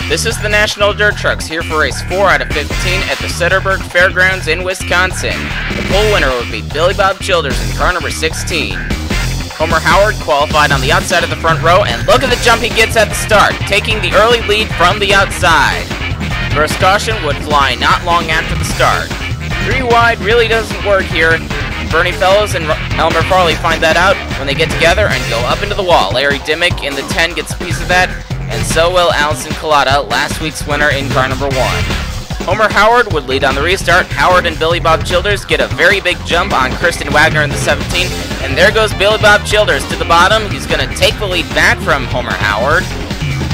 This is the National Dirt Trucks here for race 4 out of 15 at the Cedarburg Fairgrounds in Wisconsin. The pole winner would be Billy Bob Childers in car number 16. Homer Howard qualified on the outside of the front row, and look at the jump he gets at the start, taking the early lead from the outside. First caution would fly not long after the start. 3 wide really doesn't work here. Bernie Fellows and Elmer Farley find that out when they get together and go up into the wall. Larry Dimmick in the 10 gets a piece of that, and so will Allison Collada, last week's winner in car number 1. Homer Howard would lead on the restart. Howard and Billy Bob Childers get a very big jump on Kristen Wagner in the 17, and there goes Billy Bob Childers to the bottom. He's going to take the lead back from Homer Howard.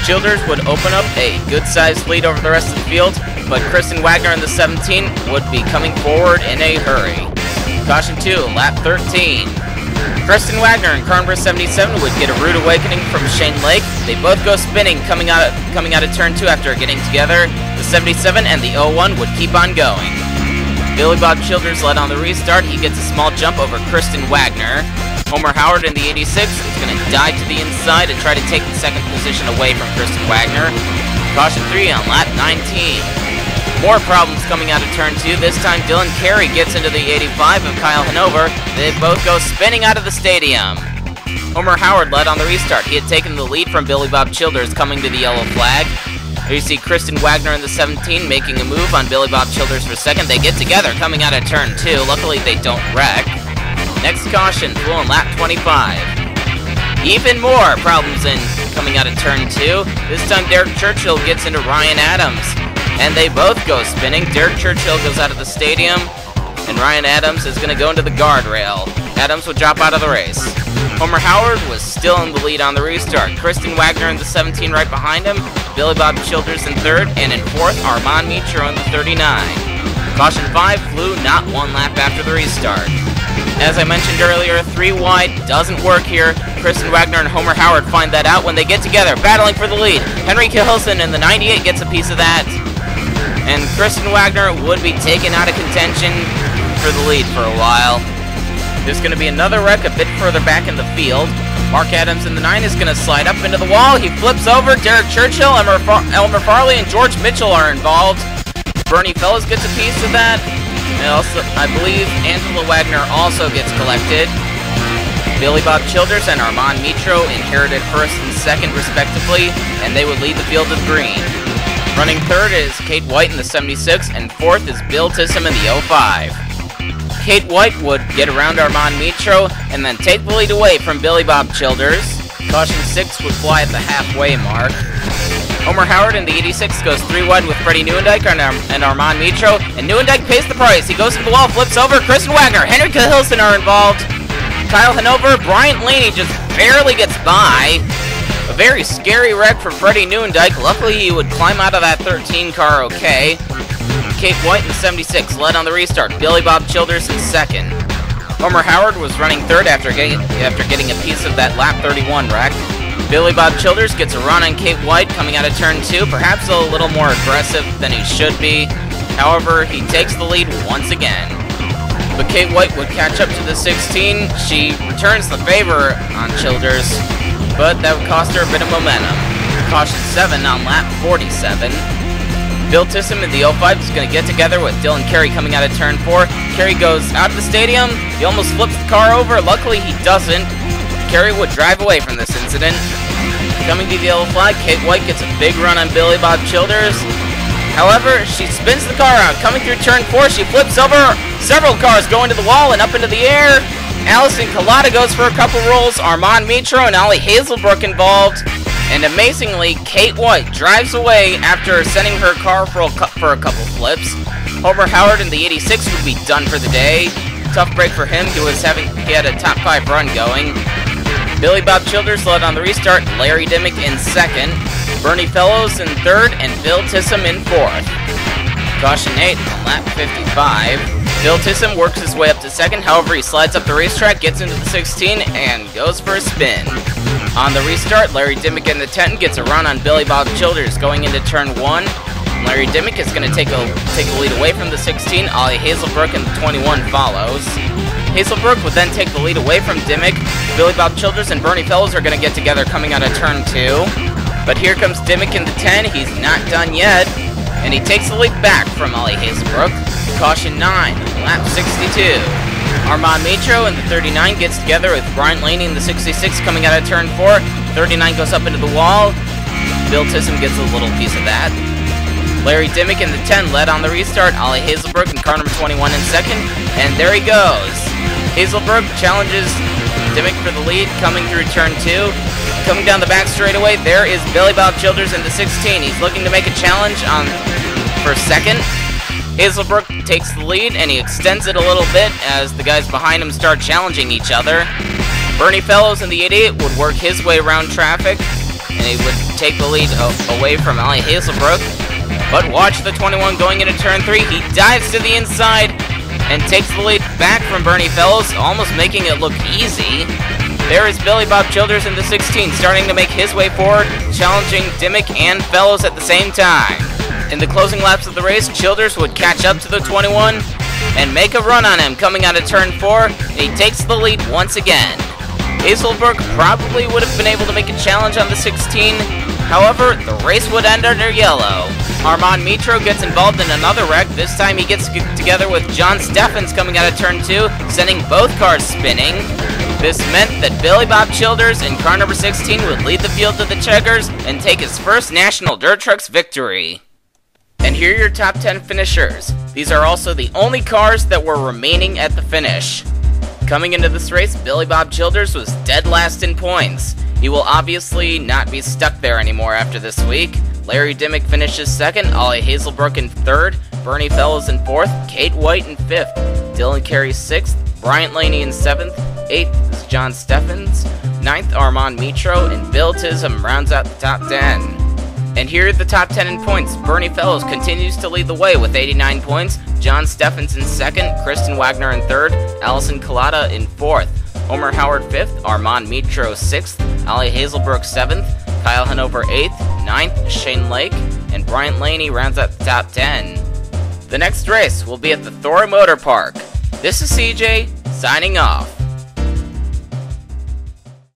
Childers would open up a good-sized lead over the rest of the field, but Kristen Wagner in the 17 would be coming forward in a hurry. Caution 2, lap 13. Kristen Wagner in car number 77 would get a rude awakening from Shane Lake. They both go spinning coming out of turn 2 after getting together. The 77 and the 01 would keep on going. Billy Bob Childers led on the restart. He gets a small jump over Kristen Wagner. Homer Howard in the 86 is going to dive to the inside and try to take the second position away from Kristen Wagner. Caution 3 on lap 19. More problems coming out of turn 2. This time Dylan Carey gets into the 85 of Kyle Hanover. They both go spinning out of the stadium. Homer Howard led on the restart. He had taken the lead from Billy Bob Childers coming to the yellow flag. Here you see Kristen Wagner in the 17 making a move on Billy Bob Childers for second. They get together coming out of turn 2. Luckily they don't wreck. Next caution, full on lap 25. Even more problems coming out of turn 2. This time Derek Churchill gets into Ryan Adams, and they both go spinning. Derek Churchill goes out of the stadium, and Ryan Adams is going to go into the guardrail. Adams would drop out of the race. Homer Howard was still in the lead on the restart. Kristen Wagner in the 17 right behind him. Billy Bob Childers in 3rd, and in 4th, Armand Mitro in the 39. Caution 5 flew not 1 lap after the restart. As I mentioned earlier, 3 wide doesn't work here. Kristen Wagner and Homer Howard find that out when they get together, battling for the lead. Henry Kihilson in the 98 gets a piece of that, and Kristen Wagner would be taken out of contention for the lead for a while. There's going to be another wreck a bit further back in the field. Mark Adams in the 9 is going to slide up into the wall. He flips over. Derek Churchill, Elmer Farley, and George Mitchell are involved. Bernie Fellows gets a piece of that. And also, I believe Angela Wagner also gets collected. Billy Bob Childers and Armand Mitro inherited 1st and 2nd respectively, and they would lead the field to the green. Running 3rd is Kate White in the 76, and 4th is Bill Tissam in the 05. Kate White would get around Armand Mitro and then take the lead away from Billy Bob Childers. Caution 6 would fly at the halfway mark. Homer Howard in the 86 goes 3 wide with Freddie Neuendijk and Armand Mitro, and Neuendijk pays the price. He goes to the wall, flips over. Kristen Wagner, Henry Kihilson are involved. Kyle Hanover, Bryant Laney just barely gets by. A very scary wreck for Freddie Neuendijk. Luckily, he would climb out of that 13 car okay. Kate White in the 76 led on the restart. Billy Bob Childers in 2nd. Homer Howard was running 3rd after getting a piece of that lap 31 wreck. Billy Bob Childers gets a run on Kate White coming out of turn 2, perhaps a little more aggressive than he should be. However, he takes the lead once again. But Kate White would catch up to the 16. She returns the favor on Childers, but that would cost her a bit of momentum. Caution 7 on lap 47. Bill Tissam in the 05 is going to get together with Dylan Carey coming out of turn 4. Carey goes out of the stadium. He almost flips the car over. Luckily, he doesn't. Carey would drive away from this incident. Coming to the yellow flag, Kate White gets a big run on Billy Bob Childers. However, she spins the car out. Coming through turn 4, she flips over. Several cars go into the wall and up into the air. Allison Collada goes for a couple rolls. Armand Mitro and Ollie Hazelbrook involved. And amazingly, Kate White drives away after sending her car for a couple flips. Homer Howard in the 86 would be done for the day. Tough break for him. He had a top 5 run going. Billy Bob Childers led on the restart. Larry Dimmick in 2nd. Bernie Fellows in 3rd, and Bill Tissam in 4th. Caution 8 on lap 55. Bill Tissam works his way up to 2nd, however he slides up the racetrack, gets into the 16, and goes for a spin. On the restart, Larry Dimmick in the 10 gets a run on Billy Bob Childers going into turn 1. Larry Dimmick is going to take the lead away from the 16. Ollie Hazelbrook in the 21 follows. Hazelbrook would then take the lead away from Dimmick. Billy Bob Childers and Bernie Fellows are going to get together coming out of turn 2. But here comes Dimmick in the 10, he's not done yet, and he takes the lead back from Ollie Hazelbrook. Caution 9, lap 62. Armand Mitro in the 39 gets together with Brian Laney in the 66 coming out of turn 4. 39 goes up into the wall. Bill Tissom gets a little piece of that. Larry Dimmick in the 10 led on the restart. Ollie Hazelbrook in car number 21 in second, and there he goes. Hazelbrook challenges Dimmick for the lead coming through turn 2. Coming down the back straightaway, there is Billy Bob Childers in the 16. He's looking to make a challenge for second. Hazelbrook takes the lead, and he extends it a little bit as the guys behind him start challenging each other. Bernie Fellows in the 88 would work his way around traffic, and he would take the lead away from Ollie Hazelbrook. But watch the 21 going into turn 3. He dives to the inside and takes the lead back from Bernie Fellows, almost making it look easy. There is Billy Bob Childers in the 16, starting to make his way forward, challenging Dimmick and Fellows at the same time. In the closing laps of the race, Childers would catch up to the 21 and make a run on him coming out of turn 4, and he takes the lead once again. Hazelbrook probably would have been able to make a challenge on the 16, however, the race would end under yellow. Armand Mitro gets involved in another wreck. This time he gets together with John Steffens coming out of turn 2, sending both cars spinning. This meant that Billy Bob Childers in car number 16 would lead the field to the checkers and take his first National Dirt Trucks victory. And here are your top 10 finishers. These are also the only cars that were remaining at the finish. Coming into this race, Billy Bob Childers was dead last in points. He will obviously not be stuck there anymore after this week. Larry Dimmick finishes second, Ollie Hazelbrook in third, Bernie Fellows in fourth, Kate White in fifth, Dylan Carey sixth, Bryant Laney in seventh, eighth is John Steffens, ninth Armand Mitro, and Bill Tissom rounds out the top 10. And here are the top 10 in points. Bernie Fellows continues to lead the way with 89 points, John Steffens in second, Kristen Wagner in third, Allison Collada in fourth, Homer Howard 5th, Armand Mitro 6th, Ollie Hazelbrook 7th, Kyle Hanover 8th, 9th Shane Lake, and Bryant Laney rounds out the top 10. The next race will be at the Thor Motor Park. This is CJ, signing off.